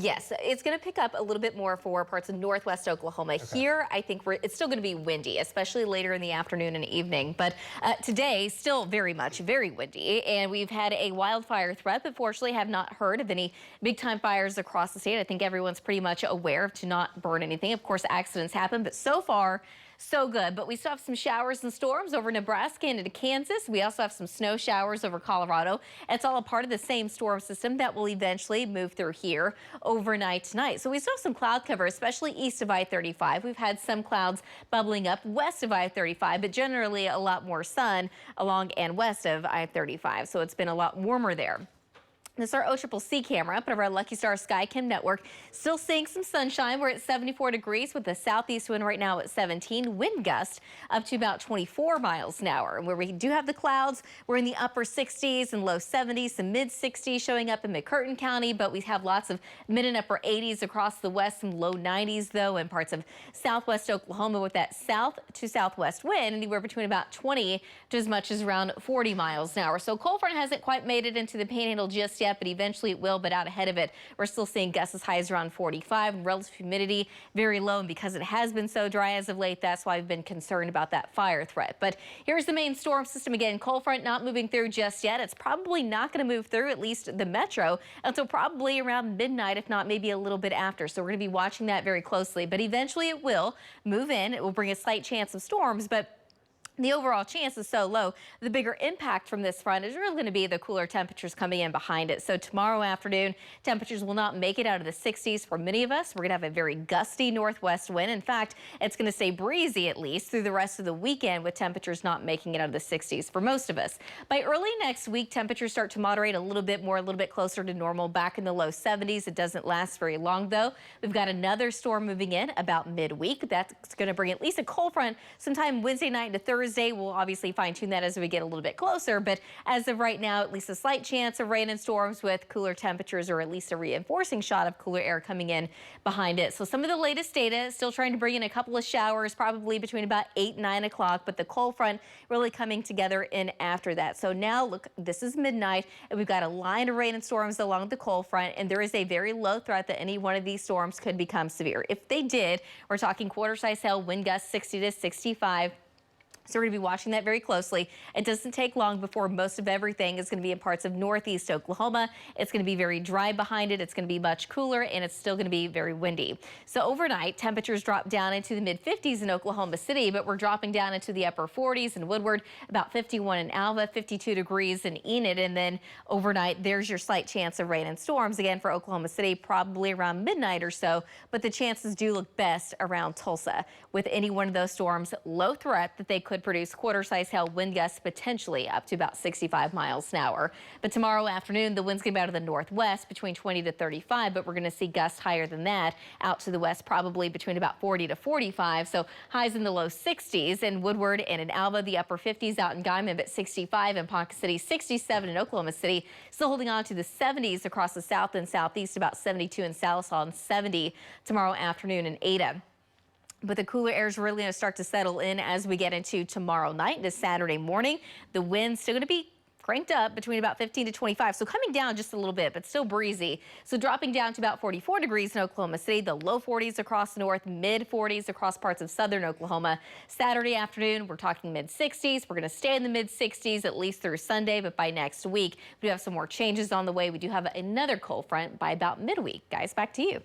Yes, it's going to pick up a little bit more for parts of northwest Oklahoma. Okay. Here, I think it's still going to be windy, especially later in the afternoon and evening. But today, still very windy. And we've had a wildfire threat, but fortunately have not heard of any big-time fires across the state. I think everyone's pretty much aware of to not burn anything. Of course, accidents happen, but so far, so good. But we still have some showers and storms over Nebraska and into Kansas. We also have some snow showers over Colorado. It's all a part of the same storm system that will eventually move through here overnight tonight. So we still have some cloud cover, especially east of I-35. We've had some clouds bubbling up west of I-35, but generally a lot more sun along and west of I-35. So it's been a lot warmer there. This is our OCCC camera up at our Lucky Star Skycam network. Still seeing some sunshine. We're at 74 degrees with a southeast wind right now at 17. Wind gust up to about 24 miles an hour. And where we do have the clouds, we're in the upper 60s and low 70s, some mid 60s showing up in McCurtain County, but we have lots of mid and upper 80s across the west, some low 90s though in parts of southwest Oklahoma with that south to southwest wind anywhere between about 20 to as much as around 40 miles an hour. So cold front hasn't quite made it into the Panhandle just yet, but eventually it will. But out ahead of it, we're still seeing gusts as high as around 45 and relative humidity very low. And because it has been so dry as of late, that's why I've been concerned about that fire threat. But here's the main storm system again. Cold front not moving through just yet. It's probably not going to move through at least the metro until probably around midnight, if not maybe a little bit after. So we're going to be watching that very closely. But eventually it will move in. It will bring a slight chance of storms, but the overall chance is so low. The bigger impact from this front is really going to be the cooler temperatures coming in behind it. So tomorrow afternoon, temperatures will not make it out of the 60s for many of us. We're going to have a very gusty northwest wind. In fact, it's going to stay breezy at least through the rest of the weekend with temperatures not making it out of the 60s for most of us. By early next week, temperatures start to moderate a little bit more, a little bit closer to normal, back in the low 70s. It doesn't last very long though. We've got another storm moving in about midweek. That's going to bring at least a cold front sometime Wednesday night into Thursday. We'll obviously fine-tune that as we get a little bit closer, but as of right now, at least a slight chance of rain and storms with cooler temperatures, or at least a reinforcing shot of cooler air coming in behind it. So some of the latest data still trying to bring in a couple of showers, probably between about 8 and 9 o'clock, but the cold front really coming together in after that. So now look, this is midnight, and we've got a line of rain and storms along the cold front, and there is a very low threat that any one of these storms could become severe. If they did, we're talking quarter-size hail, wind gusts 60 to 65. So we're going to be watching that very closely. It doesn't take long before most of everything is going to be in parts of northeast Oklahoma. It's going to be very dry behind it. It's going to be much cooler, and it's still going to be very windy. So overnight, temperatures drop down into the mid-50s in Oklahoma City, but we're dropping down into the upper 40s in Woodward, about 51 in Alva, 52 degrees in Enid. And then overnight, there's your slight chance of rain and storms. Again, for Oklahoma City, probably around midnight or so, but the chances do look best around Tulsa. With any one of those storms, low threat that they could produce quarter-size hail, wind gusts potentially up to about 65 miles an hour. But tomorrow afternoon, the wind's going to be out of the northwest between 20 to 35, but we're going to see gusts higher than that out to the west, probably between about 40 to 45. So highs in the low 60s in Woodward and in Alva, the upper 50s out in Guyman, at 65 in Ponca City, 67 in Oklahoma City, still holding on to the 70s across the south and southeast, about 72 in Sallisaw and 70 tomorrow afternoon in Ada. But the cooler air is really going to start to settle in as we get into tomorrow night, into Saturday morning. The wind's still going to be cranked up between about 15 to 25. So coming down just a little bit, but still breezy. So dropping down to about 44 degrees in Oklahoma City, the low 40s across the north, mid 40s across parts of southern Oklahoma. Saturday afternoon, we're talking mid 60s. We're going to stay in the mid 60s at least through Sunday, but by next week, we do have some more changes on the way. We do have another cold front by about midweek. Guys, back to you.